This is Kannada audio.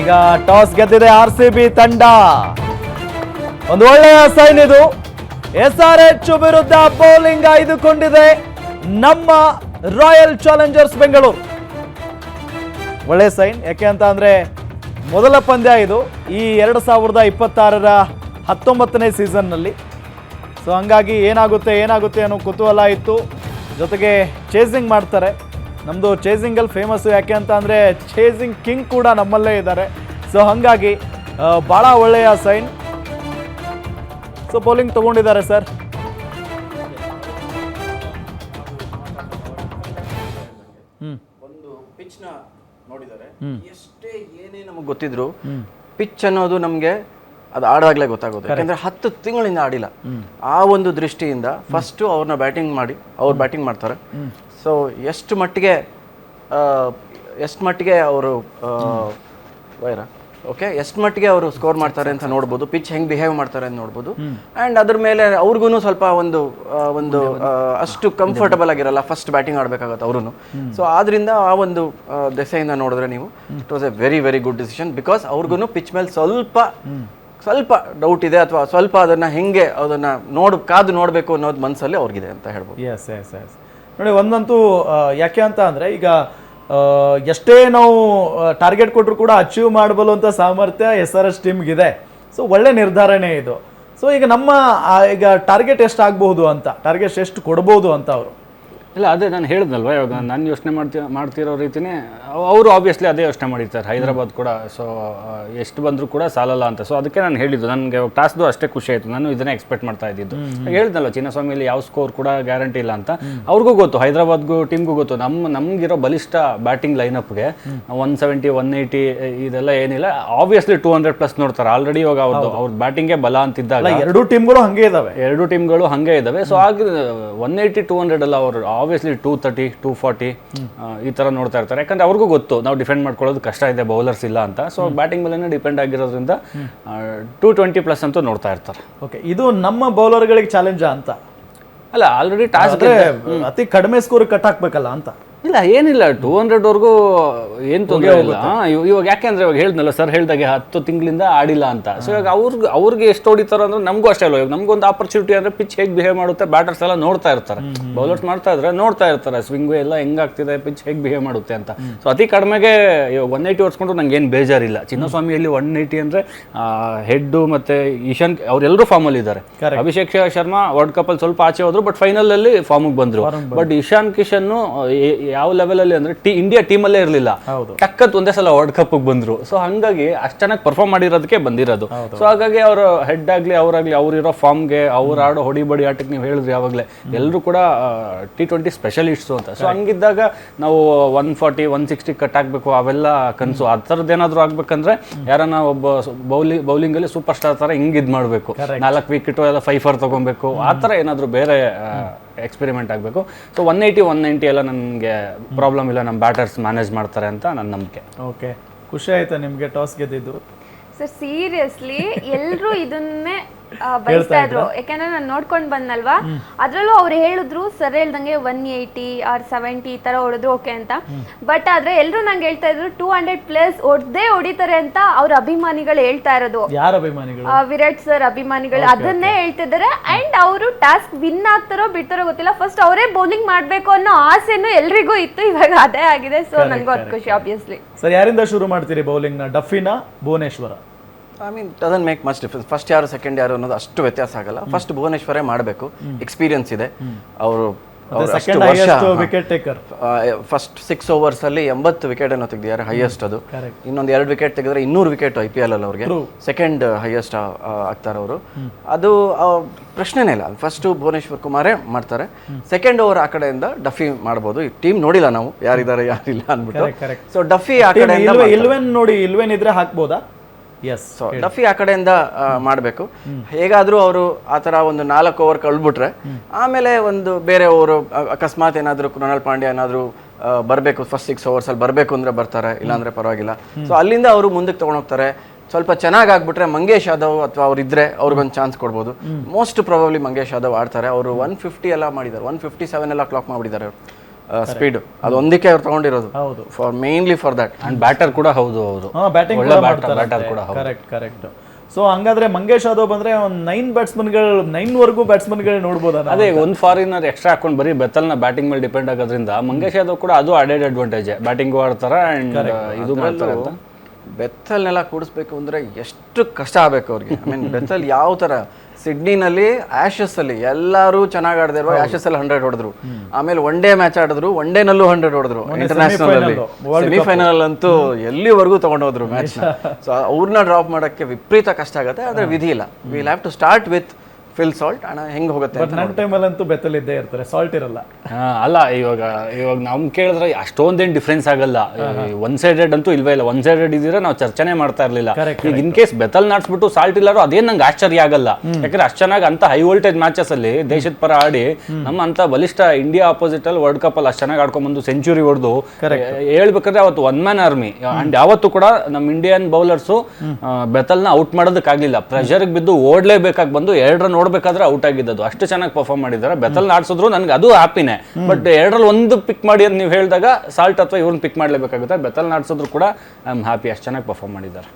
ಈಗ ಟಾಸ್ ಗೆದ್ದಿದೆ RCB ತಂಡ. ಒಂದು ಒಳ್ಳೆಯ ಸೈನ್ ಇದು. SRH ವಿರುದ್ಧ ಬೌಲಿಂಗ್ ಆಯ್ದುಕೊಂಡಿದೆ ನಮ್ಮ ರಾಯಲ್ ಚಾಲೆಂಜರ್ಸ್ ಬೆಂಗಳೂರು. ಒಳ್ಳೆಯ ಸೈನ್. ಯಾಕೆ ಅಂತ ಅಂದ್ರೆ ಮೊದಲ ಪಂದ್ಯ ಇದು ಈ 2026ರ 19ನೇ ಸೀಸನ್ನಲ್ಲಿ. ಸೊ ಹಂಗಾಗಿ ಏನಾಗುತ್ತೆ ಅನ್ನೋ ಕುತೂಹಲ ಇತ್ತು. ಜೊತೆಗೆ ಚೇಸಿಂಗ್ ಮಾಡ್ತಾರೆ. ನಮ್ಮದು ಚೇಸಿಂಗಲ್ಲಿ ಫೇಮಸ್ಸು. ಯಾಕೆ ಅಂತ ಅಂದರೆ ಚೇಸಿಂಗ್ ಕಿಂಗ್ ಕೂಡ ನಮ್ಮಲ್ಲೇ ಇದ್ದಾರೆ. ಸೊ ಹಾಗಾಗಿ ಭಾಳ ಒಳ್ಳೆಯ ಸೈನ್. ಸೊ ಬೌಲಿಂಗ್ ತೊಗೊಂಡಿದ್ದಾರೆ ಸರ್. ಒಂದು ಪಿಚ್ನ ನೋಡಿದ್ದಾರೆ. ಎಷ್ಟೇ ಏನೇ ನಮಗೆ ಗೊತ್ತಿದ್ರು ಪಿಚ್ ಅನ್ನೋದು ನಮಗೆ ಅದು ಆಡಾಗ್ಲೇ ಗೊತ್ತಾಗೋದು. ಯಾಕಂದ್ರೆ 10 ತಿಂಗಳಿಂದ ಆಡಿಲ್ಲ. ಆ ಒಂದು ದೃಷ್ಟಿಯಿಂದ ಫಸ್ಟ್ ಅವ್ರನ್ನ ಬ್ಯಾಟಿಂಗ್ ಮಾಡ್ತಾರೆ. ಸೊ ಎಷ್ಟು ಮಟ್ಟಿಗೆ ಅವರು ಎಷ್ಟು ಮಟ್ಟಿಗೆ ಅವರು ಸ್ಕೋರ್ ಮಾಡ್ತಾರೆ ಅಂತ ನೋಡ್ಬೋದು. ಪಿಚ್ ಹೆಂಗೆ ಬಿಹೇವ್ ಮಾಡ್ತಾರೆ ಅಂತ ನೋಡ್ಬೋದು. ಆ್ಯಂಡ್ ಅದ್ರ ಮೇಲೆ ಅವ್ರಿಗೂ ಸ್ವಲ್ಪ ಒಂದು ಅಷ್ಟು ಕಂಫರ್ಟಬಲ್ ಆಗಿರಲ್ಲ ಫಸ್ಟ್ ಬ್ಯಾಟಿಂಗ್ ಆಡಬೇಕಾಗತ್ತೆ ಅವರು. ಸೊ ಆದ್ರಿಂದ ಆ ಒಂದು ದೆಸೆಯಿಂದ ನೋಡಿದ್ರೆ ನೀವು it was A very very good decision. Because ಅವ್ರಿಗೂ ಪಿಚ್ ಮೇಲೆ ಸ್ವಲ್ಪ ಡೌಟ್ ಇದೆ, ಅಥವಾ ಸ್ವಲ್ಪ ಅದನ್ನ ಕಾದು ನೋಡಬೇಕು ಅನ್ನೋದು ಮನಸ್ಸಲ್ಲಿ ಅವ್ರಿಗಿದೆ ಅಂತ ಹೇಳ್ಬೋದು. ಎಸ್ ಎಸ್ ಎಸ್ ನೋಡಿ, ಒಂದಂತೂ ಯಾಕೆ ಅಂತ ಅಂದರೆ ಈಗ ಎಷ್ಟೇ ನಾವು ಟಾರ್ಗೆಟ್ ಕೊಟ್ಟರು ಕೂಡ ಅಚೀವ್ ಮಾಡಬಲ್ಲುವಂಥ ಸಾಮರ್ಥ್ಯ SRH ಟೀಮ್ಗಿದೆ. ಸೊ ಒಳ್ಳೆ ನಿರ್ಧಾರನೇ ಇದು. ಸೊ ಈಗ ಈಗ ಟಾರ್ಗೆಟ್ ಎಷ್ಟು ಆಗ್ಬಹುದು ಅಂತ, ಟಾರ್ಗೆಟ್ ಎಷ್ಟು ಕೊಡ್ಬೋದು ಅಂತ ಅವರು. ಇಲ್ಲ, ಅದೇ ನಾನು ಹೇಳಿದ್ನಲ್ವ, ಇವಾಗ ನಾನು ಯೋಚನೆ ಮಾಡ್ತಿರೋ ರೀತಿಯೇ ಅವರು ಆಬ್ವಿಯಸ್ಲಿ ಅದೇ ಯೋಚನೆ ಮಾಡಿರ್ತಾರೆ. ಹೈದರಾಬಾದ್ ಕೂಡ ಸೊ ಎಷ್ಟು ಬಂದರೂ ಕೂಡ ಸಾಲಲ್ಲ ಅಂತ. ಸೊ ಅದಕ್ಕೆ ನಾನು ಹೇಳಿದ್ದು, ನನಗೆ ಟಾಸ್ದು ಅಷ್ಟೇ ಖುಷಿ ಆಯಿತು. ನಾನು ಇದನ್ನೇ ಎಕ್ಸ್ಪೆಕ್ಟ್ ಮಾಡ್ತಾ ಇದ್ದಿದ್ದು. ಹೇಳಿದ್ನಲ್ವ, ಚಿನ್ನಸ್ವಾಮಿಯಲ್ಲಿ ಯಾವ ಸ್ಕೋರ್ ಕೂಡ ಗ್ಯಾರಂಟಿ ಇಲ್ಲ ಅಂತ. ಅವ್ರಿಗೂ ಗೊತ್ತು, ಹೈದರಾಬಾದ್ಗೂ ಟೀಮ್ಗೂ ಗೊತ್ತು. ನಮಗಿರೋ ಬಲಿಷ್ಠ ಬ್ಯಾಟಿಂಗ್ ಲೈನಪ್ಗೆ 170 180 ಇದೆಲ್ಲ ಏನಿಲ್ಲ. ಆಬ್ವಿಯಸ್ಲಿ 200+ ನೋಡ್ತಾರೆ ಆಲ್ರೆಡಿ. ಇವಾಗ ಅವ್ರ ಬ್ಯಾಟಿಂಗೇ ಬಲ ಅಂತಿದ್ದಾಗ ಎರಡೂ ಟೀಮ್ಗಳು ಹಂಗೆ ಇದಾವೆ. ಸೊ ಆಗ 180 200 ಅಲ್ಲ, ಅವರು ಆಬ್ವಿಯಸ್ಲಿ 230 240 ಈ ಥರ ನೋಡ್ತಾ ಇರ್ತಾರೆ. ಯಾಕಂದ್ರೆ ಅವ್ರಿಗೂ ಗೊತ್ತು ನಾವು ಡಿಫೆಂಡ್ ಮಾಡ್ಕೊಳ್ಳೋದು ಕಷ್ಟ ಇದೆ, ಬೌಲರ್ಸ್ ಇಲ್ಲ ಅಂತ. ಸೊ ಬ್ಯಾಟಿಂಗ್ ಮೇಲೆ ಡಿಪೆಂಡ್ ಆಗಿರೋದ್ರಿಂದ 220+ ಅಂತೂ ನೋಡ್ತಾ ಇರ್ತಾರೆ. ಓಕೆ, ಇದು ನಮ್ಮ ಬೌಲರ್ಗಳಿಗೆ ಚಾಲೆಂಜ್ ಅಂತ ಅಲ್ಲ, ಆಲ್ರೆಡಿ ಟಾಸ್ಕ್ ಅತಿ ಕಡಿಮೆ ಸ್ಕೋರ್ ಕಟ್ ಹಾಕ್ಬೇಕಲ್ಲ ಅಂತ. ಇಲ್ಲ, ಏನಿಲ್ಲ, 200ವರೆಗೂ ಏನು ತೊಂದರೆ ಇಲ್ಲ. ಇವಾಗ ಯಾಕೆಂದ್ರೆ ಇವಾಗ ಹೇಳ್ದಲ್ಲ ಸರ್, ಹೇಳ್ದಾಗೆ 10 ತಿಂಗಳಿಂದ ಆಡಿಲ್ಲ ಅಂತ. ಸೊ ಇವಾಗ ಅವ್ರಿಗೆ ಎಷ್ಟು ಹೊಡಿತಾರೋ ಅಂದ್ರೆ ನಮಗೂ ಅಷ್ಟೇ ಅಲ್ವ. ಇವಾಗ ನಮಗೊಂದು ಆಪರ್ಚುನಿಟಿ ಅಂದರೆ ಪಿಚ್ ಹೇಗೆ ಬಿಹೇವ್ ಮಾಡುತ್ತೆ, ಬ್ಯಾಟರ್ಸ್ ಎಲ್ಲ ನೋಡ್ತಾ ಇರ್ತಾರೆ. ಬೌಲರ್ಸ್ ಮಾಡ್ತಾ ಇದ್ರೆ ನೋಡ್ತಾ ಇರ್ತಾರೆ ಸ್ವಿಂಗು ಎಲ್ಲ ಹೆಂಗಾಗ್ತಿದೆ, ಪಿಚ್ ಹೇಗೆ ಬಿಹೇವ್ ಮಾಡುತ್ತೆ ಅಂತ. ಸೊ ಅತಿ ಕಡಿಮೆಗೆ ಇವಾಗ 180 ಹೊಡ್ಸ್ಕೊಂಡ್ರು ನಂಗೆ ಏನು ಬೇಜಾರಿಲ್ಲ. ಚಿನ್ನಸ್ವಾಮಿಯಲ್ಲಿ 180 ಅಂದರೆ ಹೆಡ್ಡು ಮತ್ತು ಈಶಾನ್ ಅವರೆಲ್ಲರೂ ಫಾರ್ಮಲ್ಲಿ ಇದ್ದಾರೆ. ಅಭಿಷೇಕ್ ಶರ್ಮಾ ವರ್ಲ್ಡ್ ಕಪ್ಪಲ್ಲಿ ಸ್ವಲ್ಪ ಆಚೆ ಹೋದ್ರು, ಬಟ್ ಫೈನಲಲ್ಲಿ ಫಾರ್ಮಿಗೆ ಬಂದರು. ಬಟ್ ಇಶಾನ್ ಕಿಶನ್ ಯಾವ ಲೆವೆಲಲ್ಲಿ ಅಂದ್ರೆ ಇಂಡಿಯಾ ಟೀಮಲ್ಲೇ ಇರಲಿಲ್ಲ, ಟಕ್ಕತ್ ಒಂದೇ ಸಲ ವರ್ಲ್ಡ್ ಕಪ್ ಬಂದ್ರು. ಸೊ ಹಂಗಾಗಿ ಅಷ್ಟು ಚೆನ್ನಾಗಿ ಪರ್ಫಾರ್ಮ್ ಮಾಡಿರೋದಕ್ಕೆ ಬಂದಿರೋದು. ಸೊ ಹಾಗಾಗಿ ಅವರು ಹೆಡ್ ಆಗ್ಲಿ ಅವ್ರಿರೋ ಫಾರ್ಮ್ಗೆ, ಅವ್ರು ಆಡೋ ಹೊಡಿಬಡಿ ಆಟಕ್ಕೆ ನೀವು ಹೇಳಿದ್ರಿ ಯಾವಾಗಲೇ, ಎಲ್ಲರೂ ಕೂಡ T20 ಸ್ಪೆಷಲಿಸ್ಟು ಅಂತ. ಸೊ ಹಂಗಿದ್ದಾಗ ನಾವು 140 160 ಕಟ್ ಹಾಕ್ಬೇಕು, ಅವೆಲ್ಲ ಕನಸು. ಆ ಥರದ್ದು ಏನಾದರೂ ಆಗ್ಬೇಕಂದ್ರೆ ಯಾರನ್ನ ಒಬ್ಬ ಬೌಲಿಂಗಲ್ಲಿ ಸೂಪರ್ ಸ್ಟಾರ್ ಥರ ಹಿಂಗಿದ್ ಮಾಡಬೇಕು, 4 ವಿಕೆಟು ಎಲ್ಲ 5 ತಗೊಬೇಕು, ಆ ಥರ ಏನಾದರೂ ಬೇರೆ ಎಕ್ಸ್ಪೆರಿಮೆಂಟ್ ಆಗಬೇಕು. ಸೊ 180 190 ಎಲ್ಲ ನನಗೆ ಪ್ರಾಬ್ಲಮ್ ಇಲ್ಲ, ನಮ್ಮ ಬ್ಯಾಟರ್ಸ್ ಮ್ಯಾನೇಜ್ ಮಾಡ್ತಾರೆ ಅಂತ ನನ್ನ ನಂಬಿಕೆ. ಓಕೆ, ಖುಷಿ ಆಯ್ತಾ ನಿಮಗೆ ಟಾಸ್ ಗೆದ್ದಿದ್ದು? ಸರ್ ಸೀರಿಯಸ್ಲಿ ಎಲ್ಲರೂ ಇದನ್ನೇ ಬಯಸ್ತಾ ಇದ್ರು. ಯಾಕಂದ್ರೆ ನಾನು ನೋಡ್ಕೊಂಡು ಬಂದಲ್ವಾ, ಅದ್ರಲ್ಲೂ ಅವ್ರು ಹೇಳಿದ್ರು ಸರ್ ಹೇಳ್ದಂಗೆ 180 or 70 ಈ ತರ ಹೊಡೆದ್ರು ಓಕೆ ಅಂತ. ಬಟ್ ಆದ್ರೆ ಎಲ್ಲರೂ ನಂಗೆ ಹೇಳ್ತಾ ಇದ್ರು 200+ ಹೊಡಿತಾರೆ ಅಂತ ಅವ್ರ ಅಭಿಮಾನಿಗಳು ಹೇಳ್ತಾ ಇರೋದು. ಯಾರ ಅಭಿಮಾನಿಗಳು? ವಿರಾಟ್ ಸರ್ ಅಭಿಮಾನಿಗಳು ಅದನ್ನೇ ಹೇಳ್ತಿದ್ದಾರೆ. ಅಂಡ್ ಅವರು ಟಾಸ್ಕ್ ವಿನ್ ಆಗ್ತಾರೋ ಬಿಡ್ತಾರೋ ಗೊತ್ತಿಲ್ಲ, ಫಸ್ಟ್ ಅವರೇ ಬೌಲಿಂಗ್ ಮಾಡ್ಬೇಕು ಅನ್ನೋ ಆಸೆನೂ ಎಲ್ರಿಗೂ ಇತ್ತು. ಇವಾಗ ಅದೇ ಆಗಿದೆ. ಸೊ ನನಗೂ ಅದು ಖುಷಿ ಆಬ್ವಿಯಸ್ಲಿ. ಸರ್, ಯಾರಿಂದ ಶುರು ಮಾಡ್ತೀರಿ ಬೌಲಿಂಗ್ನ? ಡಫಿನಾ, Bhuvneshwar? Doesn't make much difference. First ಯಾರು ಸೆಕೆಂಡ್ ಯಾರು ಅನ್ನೋದು ಅಷ್ಟು ವ್ಯತ್ಯಾಸ ಆಗಲ್ಲ. ಫಸ್ಟ್ ಭುವನೇಶ್ವರೇ ಮಾಡಬೇಕು, ಎಕ್ಸ್ಪೀರಿಯನ್ಸ್ ಇದೆ. ಅವರು ಫಸ್ಟ್ 6 overs ಅಲ್ಲಿ 80 ವಿಕೆಟ್ ಅನ್ನು ತೆಗೆದಿದ್ದಾರೆ, ಹೈಯೆಸ್ಟ್ ಅದು. ಇನ್ನೊಂದು 2 ವಿಕೆಟ್ ತೆಗೆದ್ರೆ 200 ವಿಕೆಟ್ IPL ಅಲ್ಲಿ ಅವ್ರಿಗೆ ಸೆಕೆಂಡ್ ಹೈಯೆಸ್ಟ್ ಆಗ್ತಾರೆ ಅವರು. ಅದು ಪ್ರಶ್ನೆನೇ ಇಲ್ಲ. ಫಸ್ಟ್ ಭುವನೇಶ್ವರ್ ಕುಮಾರೇ ಮಾಡ್ತಾರೆ. ಸೆಕೆಂಡ್ ಓವರ್ ಆ ಕಡೆಯಿಂದ ಡಫಿ ಮಾಡ್ಬೋದು. ಈ ಟೀಮ್ ನೋಡಿಲ್ಲ ನಾವು ಯಾರಿದ್ದಾರೆ ಯಾರಿಲ್ಲ ಅಂದ್ಬಿಟ್ಟು. ಸೊ ಡಫಿ ಆ ಕಡೆಯಿಂದ ಇಲ್ವೇನ್ ಇದ್ರೆ ಹಾಕ್ಬೋದಾ? ಸೊ ಡಫಿ ಆ ಕಡೆಯಿಂದ ಮಾಡಬೇಕು. ಹೇಗಾದ್ರೂ ಅವರು ಆ ಥರ ಒಂದು 4 ಓವರ್ ಕಳ್ಬಿಟ್ರೆ ಆಮೇಲೆ ಒಂದು ಬೇರೆ ಓವರು ಅಕಸ್ಮಾತ್ ಏನಾದರೂ ಕೃಣಾಲ್ ಪಾಂಡ್ಯ ಏನಾದರೂ ಬರಬೇಕು, ಫಸ್ಟ್ 6 overs ಅಲ್ಲಿ ಬರಬೇಕು ಅಂದರೆ ಬರ್ತಾರೆ, ಇಲ್ಲಾಂದರೆ ಪರವಾಗಿಲ್ಲ. ಸೊ ಅಲ್ಲಿಂದ ಅವರು ಮುಂದಕ್ಕೆ ತೊಗೊಂಡೋಗ್ತಾರೆ. ಸ್ವಲ್ಪ ಚೆನ್ನಾಗಿ ಆಗ್ಬಿಟ್ರೆ ಮಂಗೇಶ್ ಯಾದವ್ ಅಥವಾ ಅವ್ರಿದ್ರೆ ಅವ್ರಿಗೊಂದು ಚಾನ್ಸ್ ಕೊಡ್ಬೋದು. ಮೋಸ್ಟ್ ಪ್ರಾಬಬ್ಲಿ ಮಂಗೇಶ್ ಯಾದವ್ ಆಡ್ತಾರೆ. ಅವರು 150 ಎಲ್ಲ ಮಾಡಿದ್ದಾರೆ, 157 ಎಲ್ಲ ಕ್ಲಾಕ್ ಮಾಡಿಬಿಟ್ಟಿದ್ದಾರೆ. ಸ್ಪೀಡ್ ಅದು ಒಂದಕ್ಕೆ ಅವ್ರು ತಗೊಂಡಿರೋದು ಹೌದು. For mainly for that. And batter ಕೂಡ ಹೌದು ಅವರು, ಬ್ಯಾಟಿಂಗ್ ಒಳ್ಳೆ ಬ್ಯಾಟರ್ ಕೂಡ ಹೌದು. ಕರೆಕ್ಟ್. ಸೊ ಹಂಗಾದ್ರೆ ಮಂಗೇಶ್ ಯಾದವ್ ಬಂದ್ರೆ ಒಂದು 9 ವರೆಗೂ ಬ್ಯಾಟ್ಸ್ಮನ್ಗಳು ನೋಡ್ಬೋದಾ? ಅದೇ ಒಂದು ಫಾರಿನರ್ ಎಕ್ಸ್ಟ್ರಾ ಹಾಕೊಂಡು ಬರೀ ಬೆತ್ತಲ್ನ ಬ್ಯಾಟಿಂಗ್ ಮೇಲೆ ಡಿಪೆಂಡ್ ಆಗೋದ್ರಿಂದ ಮಂಗೇಶ್ ಯಾದವ್ ಕೂಡ ಅದು ಅಡೆಡ್ ಅಡ್ವಾಂಟೇಜ್, ಬ್ಯಾಟಿಂಗು ಆಡ್ತಾರೆ ಅಂಡ್ ಇದು ಮಾಡ್ತಾರೆ ಅಂತ. ಬೆತ್ತಲ್ನೆಲ್ಲ ಕೂಡಿಸ್ಬೇಕು ಅಂದ್ರೆ ಎಷ್ಟು ಕಷ್ಟ ಆಗ್ಬೇಕು ಅವ್ರಿಗೆ. ಐ ಮೀನ್ ಬೆತ್ತಲ್ ಯಾವ ತರ ಸಿಡ್ನಿನಲ್ಲಿ ಆಶಸ್ ಅಲ್ಲಿ ಎಲ್ಲರೂ ಚೆನ್ನಾಗಿ ಆಡದೇ ಇರುವ ಆಶಸ್ ಅಲ್ಲಿ 100 ಹೊಡೆದ್ರು, ಆಮೇಲೆ ಒನ್ ಡೇ ಮ್ಯಾಚ್ ಆಡಿದ್ರು, ಒನ್ ಡೇನಲ್ಲೂ 100 ಹೊಡೆದ್ರು, ಇಂಟರ್ನ್ಯಾಷನಲ್ ಅಲ್ಲಿ ಸೆಮಿಫೈನಲ್ ಅಂತೂ ಎಲ್ಲಿವರೆಗೂ ತಗೊಂಡೋದ್ರು ಮ್ಯಾಚ್ ನ. ಸೊ ಅವ್ರನ್ನ ಡ್ರಾಪ್ ಮಾಡಕ್ಕೆ ವಿಪರೀತ ಕಷ್ಟ ಆಗುತ್ತೆ, ಆದ್ರೆ ವಿಧಿ ಇಲ್ಲ. Will have to start with Phil Salt. ಅಣ್ಣ ಹೆಂಗ್ ಹೋಗುತ್ತೆ ಅಂತ ನನ್ನ ಟೈಮಲ್ಲಂತೂ ಬೆತ್ತಲ್ ಇದ್ದೇ ಇರ್ತಾರೆ, ಸಾಲ್ಟ್ ಇರಲ್ಲ. ಅಲ್ಲ ಇವಾಗ ನಮ್ ಕೇಳಿದ್ರೆ ಅಷ್ಟೊಂದೇನು ಡಿಫ್ರೆನ್ಸ್ ಆಗಲ್ಲ. ಒನ್ ಸೈಡೆಡ್ ಅಂತೂ ಇಲ್ವೇ ಇಲ್ಲ. ಒನ್ ಸೈಡೆಡ್ ಇದ್ರೆ ನಾವು ಚರ್ಚೆನೆ ಮಾಡ್ತಾ ಇರ್ಲಿಲ್ಲ. ಈಗ ಇನ್ ಕೇಸ್ ಬೆತ್ತಲ್ ನಾಡ್ಸ್ಬಿಟ್ಟು ಸಾಲ್ಟ್ ಇಲ್ಲಾರು ಅದೇನ್ ನಂಗೆ ಆಶ್ಚರ್ಯ ಆಗಲ್ಲ. ಯಾಕಂದ್ರೆ ಅಷ್ಟು ಚೆನ್ನಾಗಿ ಅಂತ ಹೈ ವೋಲ್ಟೇಜ್ ಮ್ಯಾಚಸ್ ಅಲ್ಲಿ ದೇಶದ ಪರ ಆಡಿ ನಮ್ಮ ಅಂತ ಬಲಿಷ್ಠ ಇಂಡಿಯಾ ಅಪೋಸಿಟ್ ಅಲ್ಲಿ ವರ್ಲ್ಡ್ ಕಪ್ ಅಲ್ಲಿ ಅಷ್ಟು ಚೆನ್ನಾಗಿ ಆಡ್ಕೊಂಡ್ ಬಂದು ಸೆಂಚುರಿ ಹೊಡೆದು ಹೇಳ್ಬೇಕಾದ್ರೆ ಅವತ್ತು ಒನ್ ಮ್ಯಾನ್ ಆರ್ಮಿ. ಅಂಡ್ ಯಾವತ್ತು ಕೂಡ ನಮ್ಮ ಇಂಡಿಯನ್ ಬೌಲರ್ಸ್ ಬೆತ್ತಲ್ನ ಔಟ್ ಮಾಡೋದಕ್ಕಾಗ್ಲಿಲ್ಲ. ಪ್ರೆಷರ್ ಬಿದ್ದು ಓಡ್ಲೇಬೇಕಾಗಿ ಬಂದು 2 ರನ್ ನೋಡ್ಬೇಕಾದ್ರೆ ಔಟ್ ಆಗಿದ್ದು. ಅಷ್ಟು ಚೆನ್ನಾಗಿ ಪರ್ಫಾರ್ಮ್ ಮಾಡಿದ್ದಾರೆ. ಬೆತ್ತಲ್ ನಾಡ್ಸಿದ್ರು ನನ್ಗೆ ಅದು ಹ್ಯಾಪಿನೇ. ಬಟ್ 2ರಲ್ಲಿ 1 ಪಿಕ್ ಮಾಡಿ ಅಂತ ನೀವು ಹೇಳಿದಾಗ ಸಾಲ್ಟ್ ಅಥವಾ ಇವ್ರನ್ನ ಪಿಕ್ ಮಾಡ್ಲೇಬೇಕಾಗುತ್ತೆ. ಬೆತ್ತಲ್ ನಾಡ್ಸಿದ್ರು ಕೂಡ ಐ ಆಮ್ ಹ್ಯಾಪಿ, ಅಷ್ಟು ಚೆನ್ನಾಗಿ ಪರ್ಫಾರ್ಮ್ ಮಾಡಿದ್ದಾರೆ.